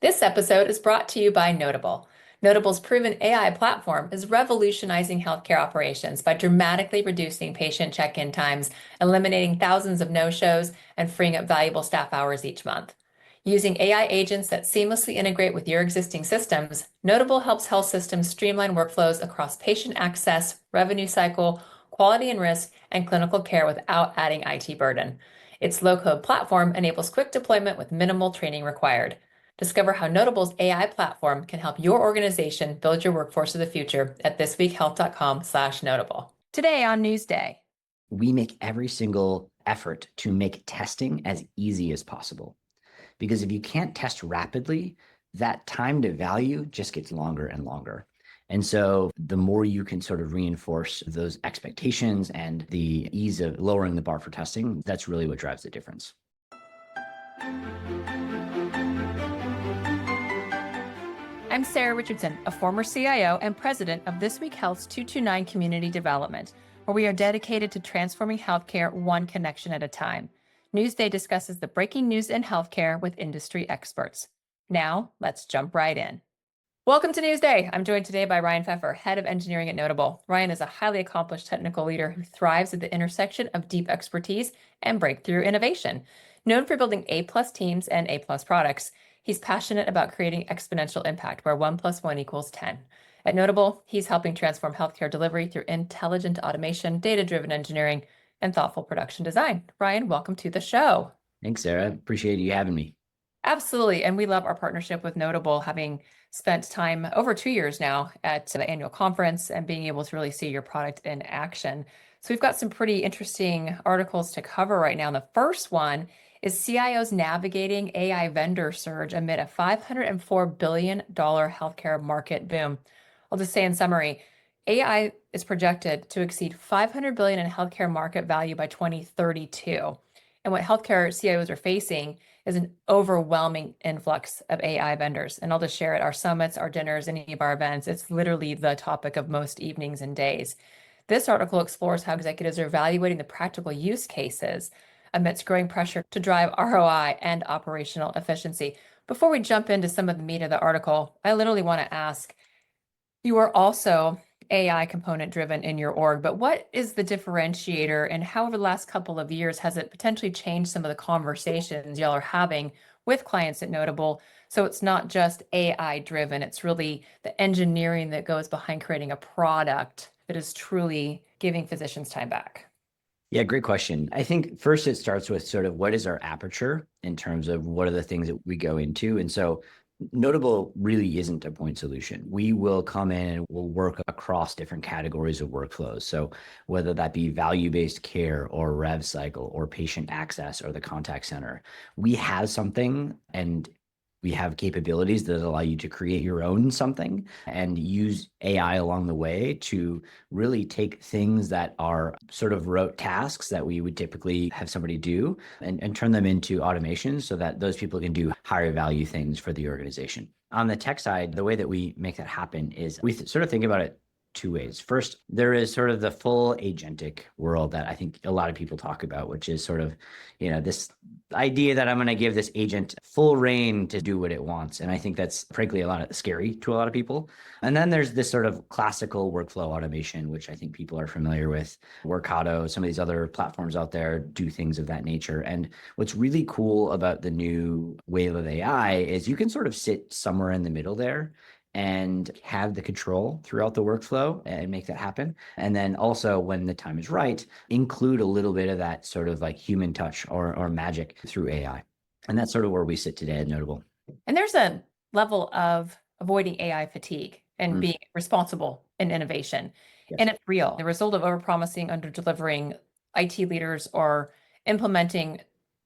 This episode is brought to you by Notable. Notable's proven AI platform is revolutionizing healthcare operations by dramatically reducing patient check-in times, eliminating thousands of no-shows, and freeing up valuable staff hours each month. Using AI agents that seamlessly integrate with your existing systems, Notable helps health systems streamline workflows across patient access, revenue cycle, quality and risk, and clinical care without adding IT burden. Its low-code platform enables quick deployment with minimal training required. Discover how Notable's AI platform can help your organization build your workforce of the future at thisweekhealth.com/notable. Today on Newsday. We make every single effort to make testing as easy as possible. Because if you can't test rapidly, that time to value just gets longer and longer. And so the more you can sort of reinforce those expectations and the ease of lowering the bar for testing, that's really what drives the difference. I'm Sarah Richardson, a former CIO and president of This Week Health's 229 Community Development, where we are dedicated to transforming healthcare one connection at a time. Newsday discusses the breaking news in healthcare with industry experts. Now, let's jump right in. Welcome to Newsday. I'm joined today by Ryan Pfeffer, head of engineering at Notable. Ryan is a highly accomplished technical leader who thrives at the intersection of deep expertise and breakthrough innovation. Known for building A+ teams and A+ products, he's passionate about creating exponential impact where 1 + 1 = 10. At Notable, he's helping transform healthcare delivery through intelligent automation, data-driven engineering, and thoughtful production design. Ryan, welcome to the show. Thanks, Sarah. Appreciate you having me. Absolutely. And we love our partnership with Notable, having spent time over 2 years now at the annual conference and being able to really see your product in action. So we've got some pretty interesting articles to cover right now. And the first one is CIOs navigating AI vendor surge amid a $504 billion healthcare market boom. I'll just say in summary, AI is projected to exceed $500 billion in healthcare market value by 2032. And what healthcare CIOs are facing is an overwhelming influx of AI vendors. And I'll just share it. Our summits, our dinners, any of our events, it's literally the topic of most evenings and days. This article explores how executives are evaluating the practical use cases amidst growing pressure to drive ROI and operational efficiency. Before we jump into some of the meat of the article, I literally want to ask, you are also AI component driven in your org, but what is the differentiator, and how over the last couple of years has it potentially changed some of the conversations y'all are having with clients at Notable? So it's not just AI driven, it's really the engineering that goes behind creating a product that is truly giving physicians time back. Yeah, great question. I think first it starts with sort of what is our aperture in terms of what are the things that we go into. And so Notable really isn't a point solution. We will come in and we'll work across different categories of workflows. So whether that be value-based care or rev cycle or patient access or the contact center, we have something and we have capabilities that allow you to create your own something and use AI along the way to really take things that are sort of rote tasks that we would typically have somebody do and turn them into automation so that those people can do higher value things for the organization. On the tech side, the way that we make that happen is we sort of think about it two ways. First, there is sort of the full agentic world that I think a lot of people talk about, which is sort of, this idea that I'm going to give this agent full reign to do what it wants. And I think that's frankly a lot of scary to a lot of people. And then there's this sort of classical workflow automation, which I think people are familiar with. Workato, some of these other platforms out there do things of that nature. And what's really cool about the new wave of AI is you can sort of sit somewhere in the middle there and have the control throughout the workflow and make that happen. And then also when the time is right, include a little bit of that sort of like human touch or magic through AI. And that's sort of where we sit today at Notable. And there's a level of avoiding AI fatigue and being responsible in innovation. Yes. And it's real. The result of overpromising, under-delivering, IT leaders are implementing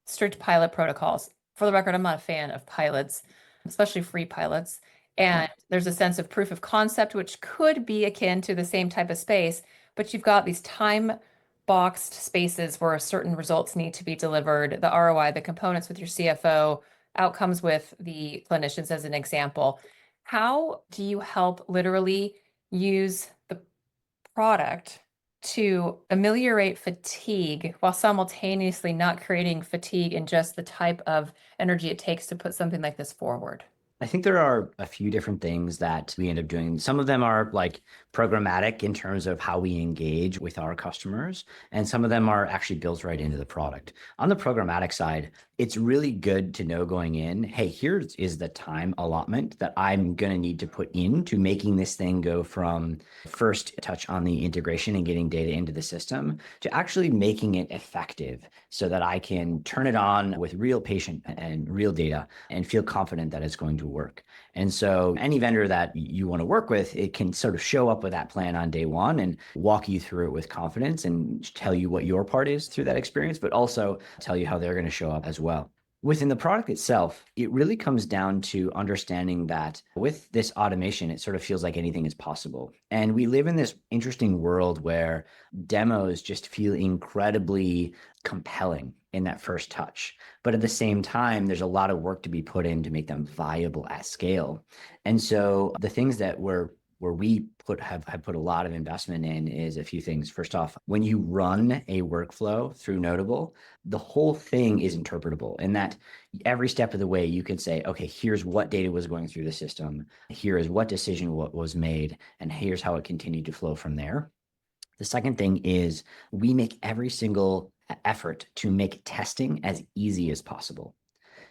strict pilot protocols. For the record, I'm not a fan of pilots, especially free pilots. And there's a sense of proof of concept, which could be akin to the same type of space, but you've got these time-boxed spaces where certain results need to be delivered, the ROI, the components with your CFO, outcomes with the clinicians as an example. How do you help literally use the product to ameliorate fatigue while simultaneously not creating fatigue in just the type of energy it takes to put something like this forward? I think there are a few different things that we end up doing. Some of them are like programmatic in terms of how we engage with our customers, and some of them are actually built right into the product. On the programmatic side, it's really good to know going in, hey, here is the time allotment that I'm going to need to put into making this thing go from first touch on the integration and getting data into the system to actually making it effective so that I can turn it on with real patient and real data and feel confident that it's going to work. And so any vendor that you want to work with, it can sort of show up with that plan on day one and walk you through it with confidence and tell you what your part is through that experience, but also tell you how they're going to show up as well. Within the product itself, it really comes down to understanding that with this automation, it sort of feels like anything is possible. And we live in this interesting world where demos just feel incredibly compelling in that first touch. But at the same time, there's a lot of work to be put in to make them viable at scale. And so the things that where we have put a lot of investment in is a few things. First off, when you run a workflow through Notable, the whole thing is interpretable in that every step of the way you can say, okay, here's what data was going through the system, here is what decision was made, and here's how it continued to flow from there. The second thing is we make every single effort to make testing as easy as possible.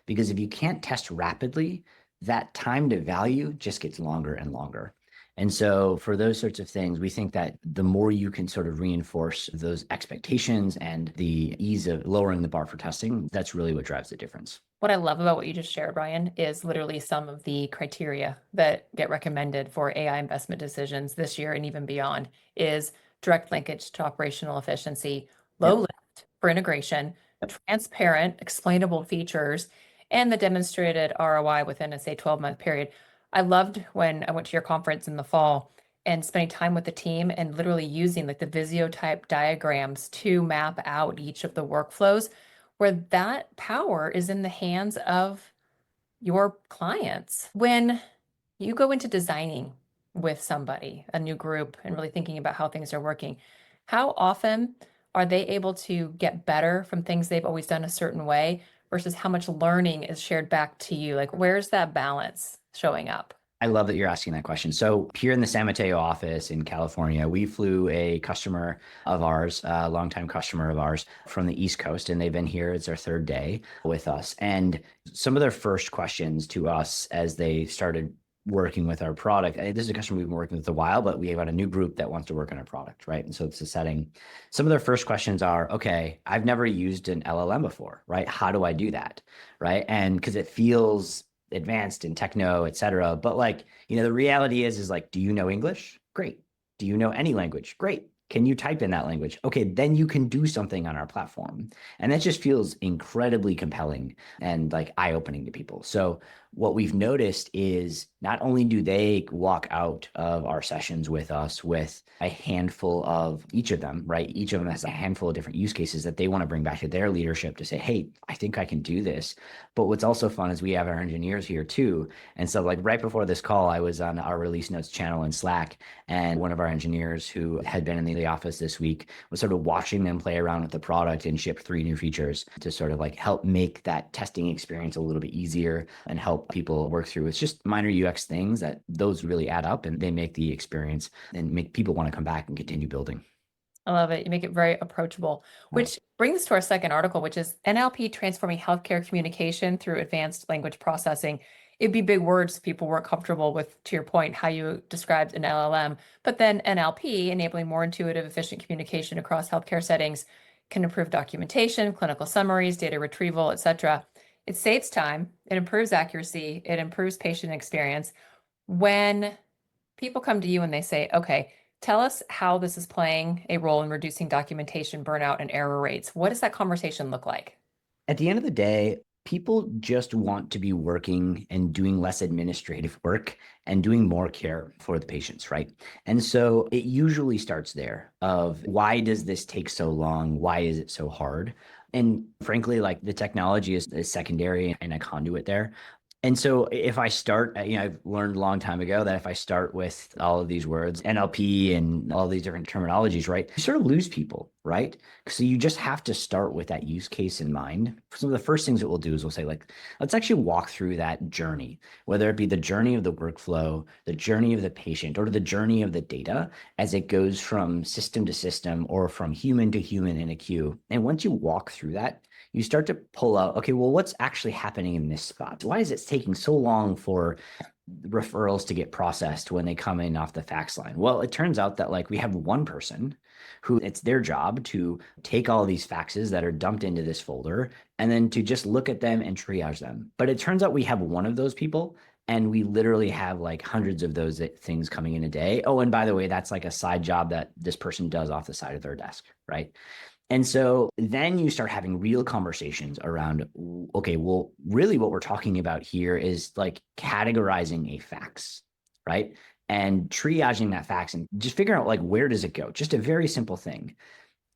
Because if you can't test rapidly, that time to value just gets longer and longer. And so for those sorts of things, we think that the more you can sort of reinforce those expectations and the ease of lowering the bar for testing, that's really what drives the difference. What I love about what you just shared, Brian, is literally some of the criteria that get recommended for AI investment decisions this year and even beyond is direct linkage to operational efficiency, low Yep. lift for integration, Yep. transparent, explainable features, and the demonstrated ROI within a, say, 12-month period. I loved when I went to your conference in the fall and spending time with the team and literally using like the Visio type diagrams to map out each of the workflows where that power is in the hands of your clients. When you go into designing with somebody, a new group, and really thinking about how things are working, how often are they able to get better from things they've always done a certain way versus how much learning is shared back to you? Like, where's that balance showing up? I love that you're asking that question. So here in the San Mateo office in California, we flew a customer of ours, a longtime customer of ours from the East Coast, and they've been here. It's their third day with us. And some of their first questions to us as they started working with our product, this is a customer we've been working with a while, but we have got a new group that wants to work on our product, right? And so it's a setting. Some of their first questions are, okay, I've never used an LLM before, right? How do I do that, right? And because it feels advanced and techno, et cetera. But like, the reality is like, do you know English? Great. Do you know any language? Great. Can you type in that language? Okay, then you can do something on our platform. And that just feels incredibly compelling and like eye-opening to people. So what we've noticed is not only do they walk out of our sessions with us with a handful of each of them, right? Each of them has a handful of different use cases that they want to bring back to their leadership to say, hey, I think I can do this. But what's also fun is we have our engineers here too. And so like right before this call, I was on our release notes channel in Slack, and one of our engineers who had been in the office this week was sort of watching them play around with the product and ship 3 new features to sort of like help make that testing experience a little bit easier and help people work through. It's just minor UX things that those really add up and they make the experience and make people want to come back and continue building. I love it. You make it very approachable, which brings us to our second article, which is NLP transforming healthcare communication through advanced language processing. It'd be big words if people weren't comfortable with, to your point, how you described an LLM, but then NLP, enabling more intuitive, efficient communication across healthcare settings, can improve documentation, clinical summaries, data retrieval, etc. It saves time, it improves accuracy, it improves patient experience. When people come to you and they say, okay, tell us how this is playing a role in reducing documentation, burnout, and error rates. What does that conversation look like? At the end of the day, people just want to be working and doing less administrative work and doing more care for the patients, right? And so it usually starts there of why does this take so long? Why is it so hard? And frankly, like the technology is secondary and a conduit there. And so if I start, I've learned a long time ago that if I start with all of these words, NLP and all these different terminologies, right, you sort of lose people, right? So you just have to start with that use case in mind. Some of the first things that we'll do is we'll say, like, let's actually walk through that journey, whether it be the journey of the workflow, the journey of the patient, or the journey of the data as it goes from system to system or from human to human in a queue. And once you walk through that, you start to pull out, okay, well, what's actually happening in this spot? Why is it taking so long for referrals to get processed when they come in off the fax line? Well, it turns out that like we have one person who it's their job to take all these faxes that are dumped into this folder and then to just look at them and triage them. But it turns out we have one of those people and we literally have like hundreds of those things coming in a day. Oh, and by the way, that's like a side job that this person does off the side of their desk, right? And so then you start having real conversations around, okay, well, really what we're talking about here is like categorizing a fax, right? And triaging that fax and just figuring out like, where does it go? Just a very simple thing.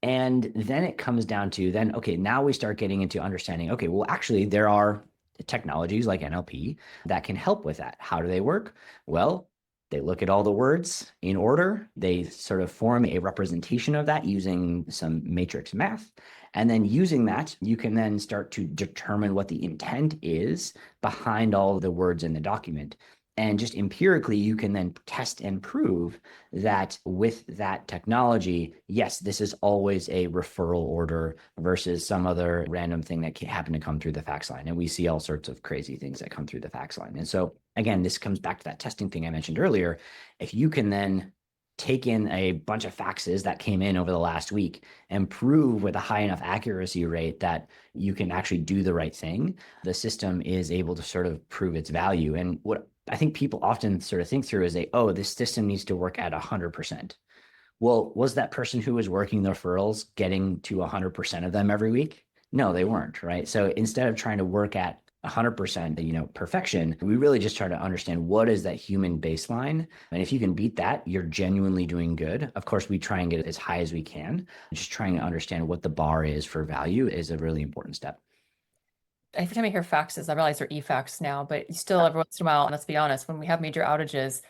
And then it comes down to then, okay, now we start getting into understanding, okay, well, actually there are technologies like NLP that can help with that. How do they work? Well, they look at all the words in order. They sort of form a representation of that using some matrix math. And then using that, you can then start to determine what the intent is behind all of the words in the document. And just empirically, you can then test and prove that with that technology, yes, this is always a referral order versus some other random thing that can happen to come through the fax line. And we see all sorts of crazy things that come through the fax line. And so again, this comes back to that testing thing I mentioned earlier. If you can then take in a bunch of faxes that came in over the last week and prove with a high enough accuracy rate that you can actually do the right thing, the system is able to sort of prove its value. And what I think people often sort of think through is this system needs to work at 100%. Well, was that person who was working the referrals getting to 100% of them every week? No, they weren't, right? So instead of trying to work at 100%, perfection, we really just try to understand what is that human baseline. And if you can beat that, you're genuinely doing good. Of course, we try and get it as high as we can. Just trying to understand what the bar is for value is a really important step. Every time I hear faxes, I realize they're e-fax now, but still every once in a while, and let's be honest, when we have major outages,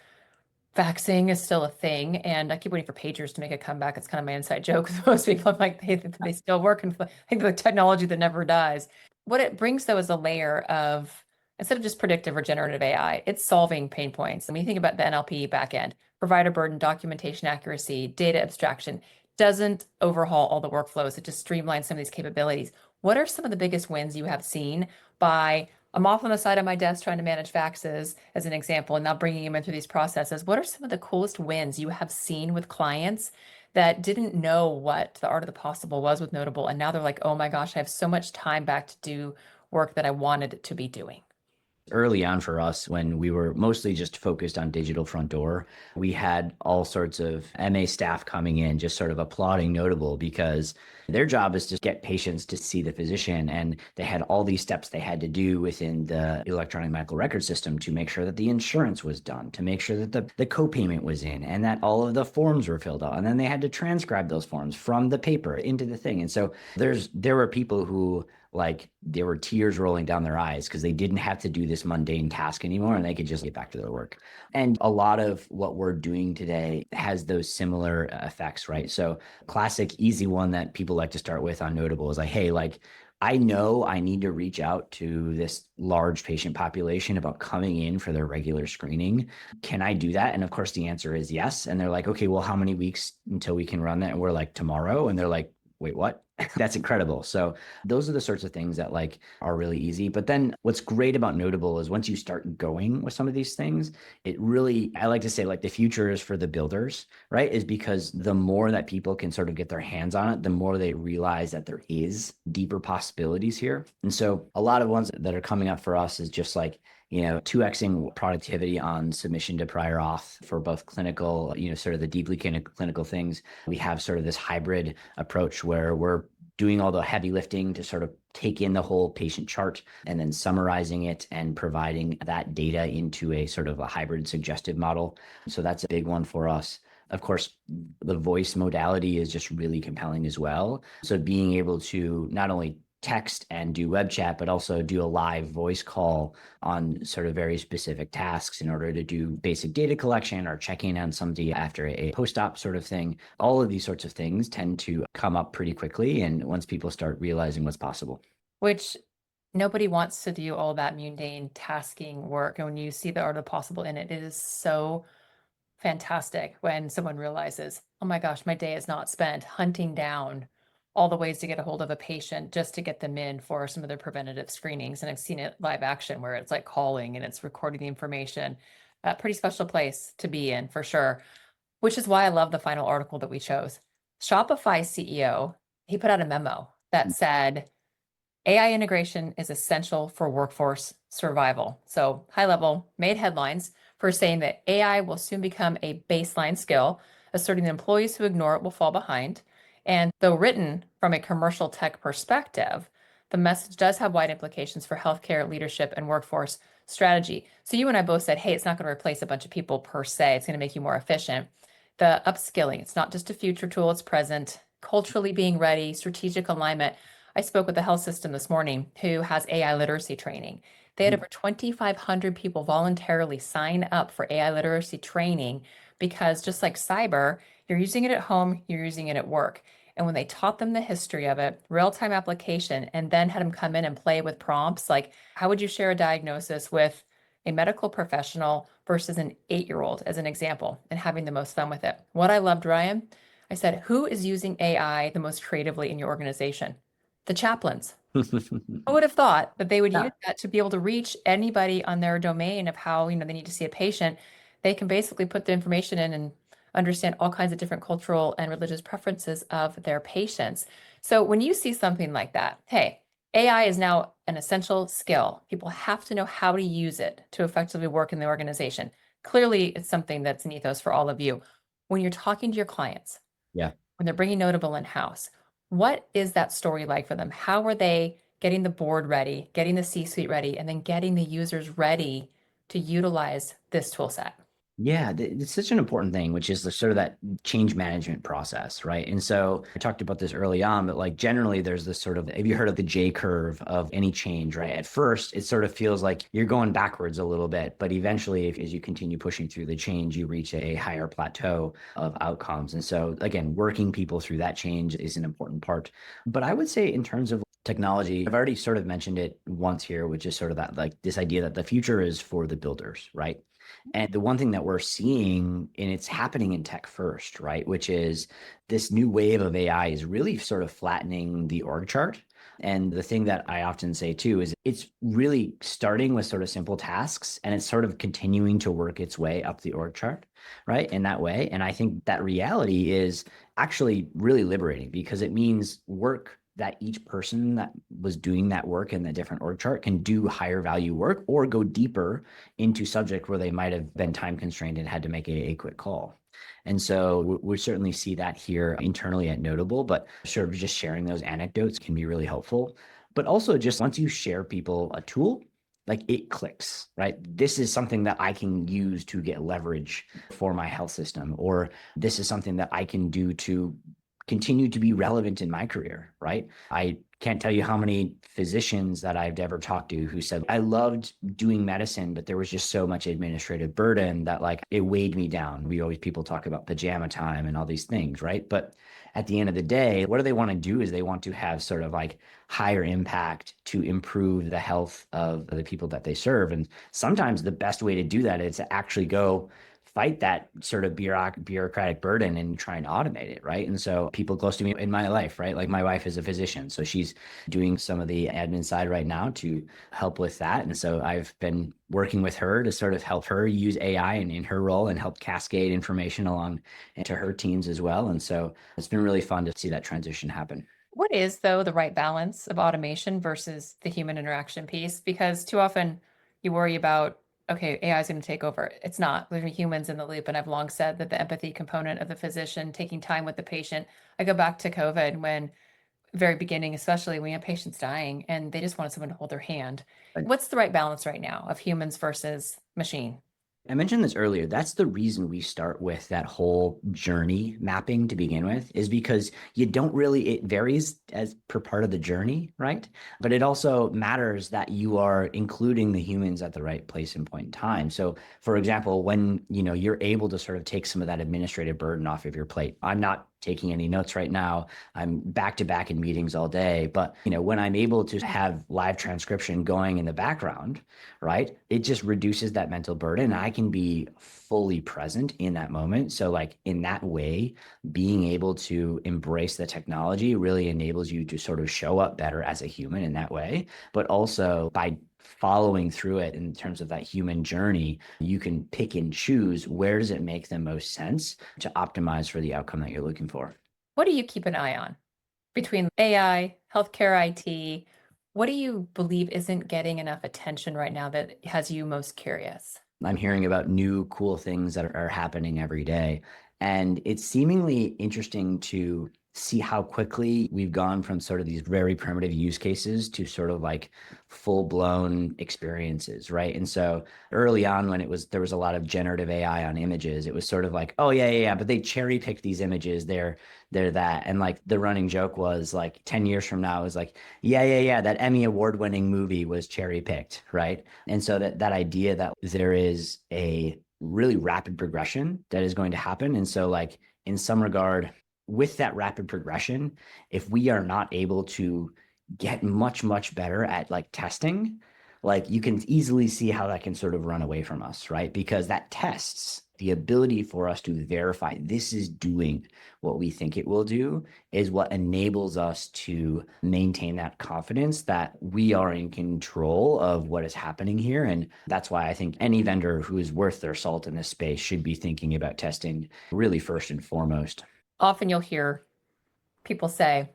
faxing is still a thing. And I keep waiting for pagers to make a comeback. It's kind of my inside joke with most people. I'm like, they still work, and I think the technology that never dies. What it brings though is a layer of, instead of just predictive or generative AI, it's solving pain points. I mean, you think about the NLP backend, provider burden, documentation accuracy, data abstraction, doesn't overhaul all the workflows. It just streamlines some of these capabilities. What are some of the biggest wins you have seen by, I'm off on the side of my desk trying to manage faxes as an example, and now bringing them in through these processes. What are some of the coolest wins you have seen with clients that didn't know what the art of the possible was with Notable, and now they're like, oh my gosh, I have so much time back to do work that I wanted to be doing? Early on for us, when we were mostly just focused on digital front door, we had all sorts of MA staff coming in, just sort of applauding Notable because their job is to get patients to see the physician. And they had all these steps they had to do within the electronic medical record system to make sure that the insurance was done, to make sure that the copayment was in and that all of the forms were filled out. And then they had to transcribe those forms from the paper into the thing. And so there were people who, like, there were tears rolling down their eyes because they didn't have to do this mundane task anymore and they could just get back to their work. And a lot of what we're doing today has those similar effects, right? So classic, easy one that people like to start with on Notable is like, hey, like, I know I need to reach out to this large patient population about coming in for their regular screening. Can I do that? And of course, the answer is yes. And they're like, okay, well, how many weeks until we can run that? And we're like, tomorrow. And they're like, wait, what? That's incredible. So those are the sorts of things that like are really easy. But then what's great about Notable is once you start going with some of these things, it really, I like to say, like, the future is for the builders, right? Is because the more that people can sort of get their hands on it, the more they realize that there is deeper possibilities here. And so a lot of ones that are coming up for us is just like, 2xing productivity on submission to prior auth for both clinical, sort of the deeply clinical things. We have sort of this hybrid approach where we're doing all the heavy lifting to sort of take in the whole patient chart and then summarizing it and providing that data into a sort of a hybrid suggestive model. So that's a big one for us. Of course, the voice modality is just really compelling as well. So being able to not only text and do web chat, but also do a live voice call on sort of very specific tasks in order to do basic data collection or checking on somebody after a post-op sort of thing. All of these sorts of things tend to come up pretty quickly, and once people start realizing what's possible. Which nobody wants to do all that mundane tasking work. And when you see the art of the possible in it, it is so fantastic when someone realizes, oh my gosh, my day is not spent hunting down all the ways to get a hold of a patient just to get them in for some of their preventative screenings. And I've seen it live action where it's like calling and it's recording the information. A pretty special place to be in for sure, which is why I love the final article that we chose. Shopify CEO, he put out a memo that said, AI integration is essential for workforce survival. So, high level, made headlines for saying that AI will soon become a baseline skill, asserting that employees who ignore it will fall behind. And though written from a commercial tech perspective, the message does have wide implications for healthcare, leadership, and workforce strategy. So, you and I both said, hey, it's not going to replace a bunch of people per se, it's going to make you more efficient. The upskilling, it's not just a future tool, it's present, culturally being ready, strategic alignment. I spoke with a health system this morning who has AI literacy training. They had over 2,500 people voluntarily sign up for AI literacy training because just like cyber, you're using it at home, you're using it at work. And when they taught them the history of it, real-time application, and then had them come in and play with prompts, like how would you share a diagnosis with a medical professional versus an 8-year-old as an example, and having the most fun with it. What I loved, Ryan, I said, who is using AI the most creatively in your organization? The chaplains. I would have thought that they would use Yeah. that to be able to reach anybody on their domain of how, they need to see a patient. They can basically put the information in and understand all kinds of different cultural and religious preferences of their patients. So when you see something like that, hey, AI is now an essential skill. People have to know how to use it to effectively work in the organization. Clearly, it's something that's an ethos for all of you. When you're talking to your clients, Yeah. when they're bringing Notable in-house, what is that story like for them? How are they getting the board ready, getting the C-suite ready, and then getting the users ready to utilize this tool set? Yeah, it's such an important thing, which is the sort of that change management process, right? And so I talked about this early on, but like generally there's this sort of, have you heard of the J curve of any change, right? At first, it sort of feels like you're going backwards a little bit, but eventually, as you continue pushing through the change, you reach a higher plateau of outcomes. And so again, working people through that change is an important part. But I would say in terms of technology, I've already sort of mentioned it once here, which is sort of that like this idea that the future is for the builders, right? And the one thing that we're seeing, and it's happening in tech first, right? Which is this new wave of AI is really sort of flattening the org chart. And the thing that I often say too is it's really starting with sort of simple tasks and it's sort of continuing to work its way up the org chart, right? In that way. And I think that reality is actually really liberating because it means work that each person that was doing that work in the different org chart can do higher value work or go deeper into subject where they might have been time constrained and had to make a quick call. And so we certainly see that here internally at Notable, but sort of just sharing those anecdotes can be really helpful. But also just once you share people a tool, like it clicks, right? This is something that I can use to get leverage for my health system, or this is something that I can do to continue to be relevant in my career, right? I can't tell you how many physicians that I've ever talked to who said, I loved doing medicine, but there was just so much administrative burden that like it weighed me down. People talk about pajama time and all these things, right? But at the end of the day, what do they want to do is they want to have sort of like higher impact to improve the health of the people that they serve. And sometimes the best way to do that is to actually go fight that sort of bureaucratic burden and try and automate it, right? And so people close to me in my life, right? Like my wife is a physician, so she's doing some of the admin side right now to help with that. And so I've been working with her to sort of help her use AI in her role and help cascade information along to her teams as well. And so it's been really fun to see that transition happen. What is, though, the right balance of automation versus the human interaction piece? Because too often you worry about, okay, AI is going to take over. It's not. There's humans in the loop. And I've long said that the empathy component of the physician taking time with the patient. I go back to COVID when, very beginning, especially when you have patients dying and they just wanted someone to hold their hand. What's the right balance right now of humans versus machine? I mentioned this earlier. That's the reason we start with that whole journey mapping to begin with, is because you don't really, it varies as per part of the journey, right? But it also matters that you are including the humans at the right place and point in time. So for example, when you're able to sort of take some of that administrative burden off of your plate. I'm not taking any notes right now. I'm back to back in meetings all day. But when I'm able to have live transcription going in the background, right, it just reduces that mental burden. I can be fully present in that moment. So like in that way, being able to embrace the technology really enables you to sort of show up better as a human in that way. But also by following through it in terms of that human journey, you can pick and choose where does it make the most sense to optimize for the outcome that you're looking for. What do you keep an eye on between AI, healthcare IT? What do you believe isn't getting enough attention right now that has you most curious? I'm hearing about new cool things that are happening every day. And it's seemingly interesting to see how quickly we've gone from sort of these very primitive use cases to sort of like full blown experiences, right? And so early on, when there was a lot of generative AI on images, it was sort of like, oh yeah, but they cherry picked these images. They're that. And like the running joke was like 10 years from now is like, yeah, that Emmy award winning movie was cherry picked, right? And so that idea that there is a really rapid progression that is going to happen. And so like in some regard, with that rapid progression, if we are not able to get much better at like testing, like you can easily see how that can sort of run away from us, right? Because that tests the ability for us to verify this is doing what we think it will do is what enables us to maintain that confidence that we are in control of what is happening here. And that's why I think any vendor who is worth their salt in this space should be thinking about testing really first and foremost. Often you'll hear people say,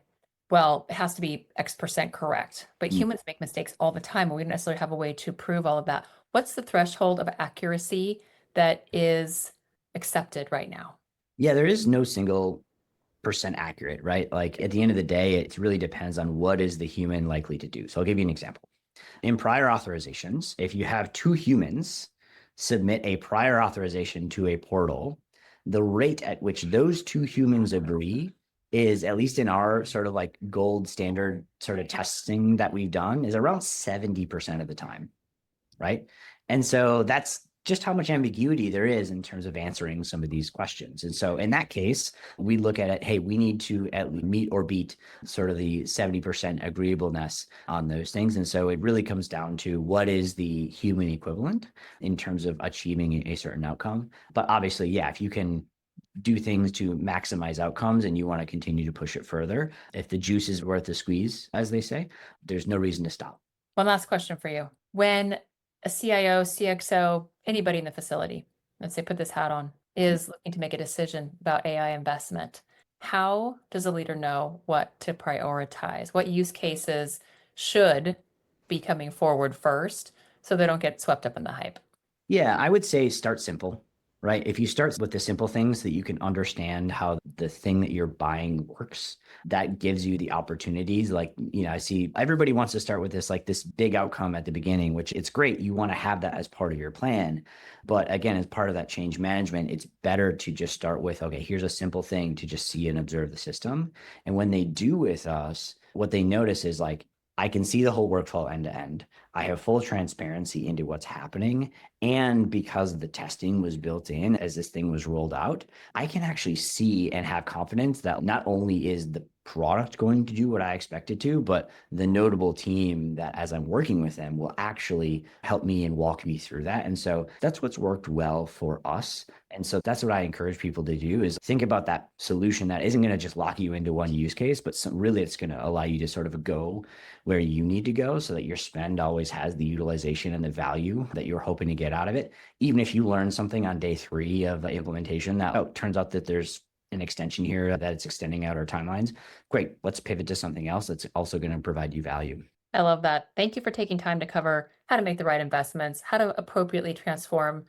well, it has to be X% correct, but humans make mistakes all the time, and we don't necessarily have a way to prove all of that. What's the threshold of accuracy that is accepted right now? Yeah, there is no single percent accurate, right? Like at the end of the day, it really depends on what is the human likely to do. So I'll give you an example. In prior authorizations, if you have two humans submit a prior authorization to a portal, the rate at which those two humans agree is, at least in our sort of like gold standard sort of testing that we've done, is around 70% of the time, right? And so that's just how much ambiguity there is in terms of answering some of these questions. And so in that case, we look at it, hey, we need to at least meet or beat sort of the 70% agreeableness on those things. And so it really comes down to what is the human equivalent in terms of achieving a certain outcome. But obviously, yeah, if you can do things to maximize outcomes and you want to continue to push it further, if the juice is worth the squeeze, as they say, there's no reason to stop. One last question for you. When a CIO, CXO, anybody in the facility, let's say put this hat on, is looking to make a decision about AI investment, how does a leader know what to prioritize? What use cases should be coming forward first so they don't get swept up in the hype? Yeah, I would say start simple, right? If you start with the simple things that you can understand how the thing that you're buying works, that gives you the opportunities. Like, I see everybody wants to start with this big outcome at the beginning, which it's great. You want to have that as part of your plan. But again, as part of that change management, it's better to just start with, okay, here's a simple thing to just see and observe the system. And when they do with us, what they notice is like, I can see the whole workflow end to end. I have full transparency into what's happening. And because the testing was built in as this thing was rolled out, I can actually see and have confidence that not only is the product going to do what I expect it to, but the notable team that as I'm working with them will actually help me and walk me through that. And so that's what's worked well for us. And so that's what I encourage people to do is think about that solution that isn't going to just lock you into one use case, but really it's going to allow you to sort of go where you need to go so that your spend always has the utilization and the value that you're hoping to get out of it. Even if you learn something on day 3 of the implementation that, oh, turns out that there's an extension here that it's extending out our timelines. Great. Let's pivot to something else that's also going to provide you value. I love that. Thank you for taking time to cover how to make the right investments, how to appropriately transform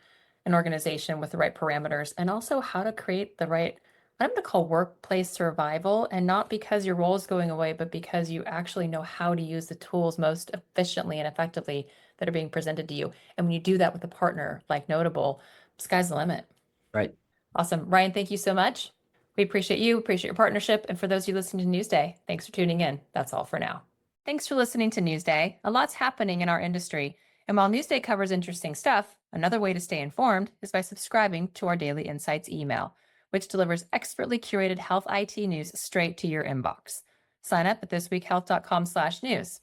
an organization with the right parameters, and also how to create the right, what I'm going to call workplace survival. And not because your role is going away, but because you actually know how to use the tools most efficiently and effectively that that are being presented to you. And when you do that with a partner like Notable, sky's the limit. Right. Awesome. Ryan, thank you so much. We appreciate you, appreciate your partnership. And for those of you listening to Newsday, thanks for tuning in. That's all for now. Thanks for listening to Newsday. A lot's happening in our industry. And while Newsday covers interesting stuff, another way to stay informed is by subscribing to our Daily Insights email, which delivers expertly curated health IT news straight to your inbox. Sign up at thisweekhealth.com/news.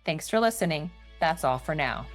Thanks for listening. That's all for now.